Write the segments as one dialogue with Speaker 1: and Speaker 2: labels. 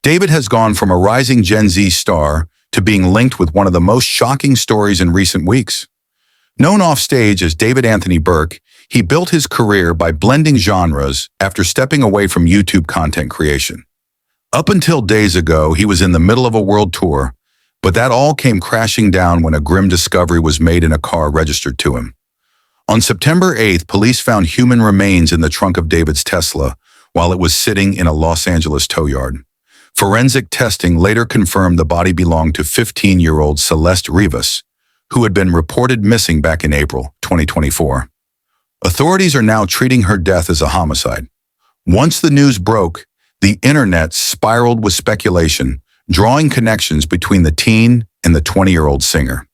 Speaker 1: David has gone from a rising Gen Z star to being linked with one of the most shocking stories in recent weeks. Known offstage as David Anthony Burke, he built his career by blending genres after stepping away from YouTube content creation. Up until days ago, he was in the middle of a world tour, but that all came crashing down when a grim discovery was made in a car registered to him. On September 8th, police found human remains in the trunk of David's Tesla while it was sitting in a Los Angeles tow yard. Forensic testing later confirmed the body belonged to 15-year-old Celeste Rivas, who had been reported missing back in April 2024. Authorities are now treating her death as a homicide. Once the news broke, the internet spiraled with speculation, drawing connections between the teen and the 20-year-old singer.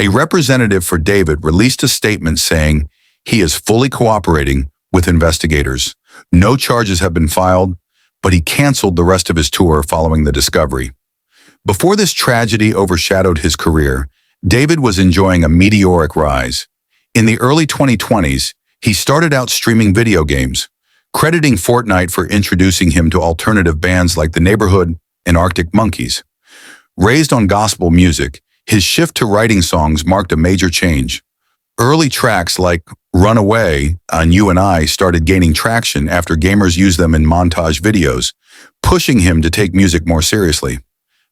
Speaker 1: A representative for David released a statement saying he is fully cooperating with investigators. No charges have been filed, but he canceled the rest of his tour following the discovery. Before this tragedy overshadowed his career, David was enjoying a meteoric rise. In the early 2020s, he started out streaming video games, crediting Fortnite for introducing him to alternative bands like The Neighborhood and Arctic Monkeys. Raised on gospel music, his shift to writing songs marked a major change. Early tracks like Runaway and You and I started gaining traction after gamers used them in montage videos, pushing him to take music more seriously.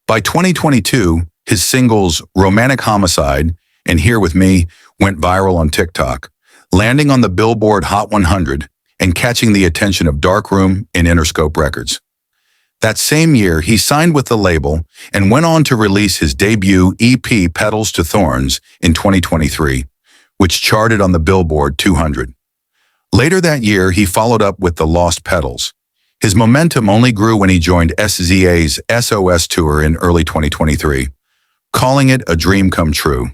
Speaker 1: By 2022, his singles Romantic Homicide and Here With Me went viral on TikTok, landing on the Billboard Hot 100 and catching the attention of Darkroom and Interscope Records. That same year, he signed with the label and went on to release his debut EP Petals to Thorns in 2023, which charted on the Billboard 200. Later that year, he followed up with The Lost Petals. His momentum only grew when he joined SZA's SOS tour in early 2023, calling it a dream come true.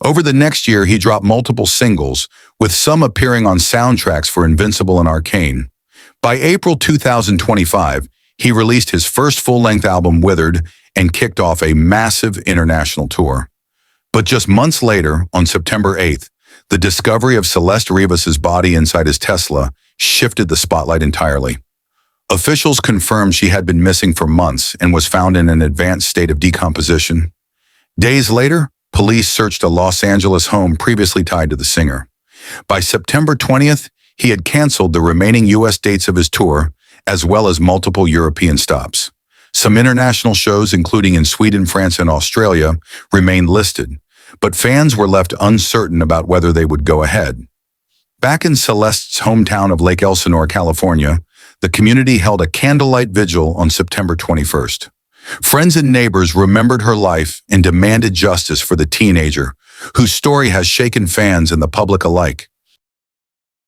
Speaker 1: Over the next year, he dropped multiple singles, with some appearing on soundtracks for Invincible and Arcane. By April 2025, he released his first full-length album, Withered, and kicked off a massive international tour. But just months later, on September 8th, the discovery of Celeste Rivas' body inside his Tesla shifted the spotlight entirely. Officials confirmed she had been missing for months and was found in an advanced state of decomposition. Days later, police searched a Los Angeles home previously tied to the singer. By September 20th, he had canceled the remaining U.S. dates of his tour, as well as multiple European stops. Some international shows, including in Sweden, France, and Australia, remained listed, but fans were left uncertain about whether they would go ahead. Back in Celeste's hometown of Lake Elsinore, California, the community held a candlelight vigil on September 21st. Friends and neighbors remembered her life and demanded justice for the teenager, whose story has shaken fans and the public alike.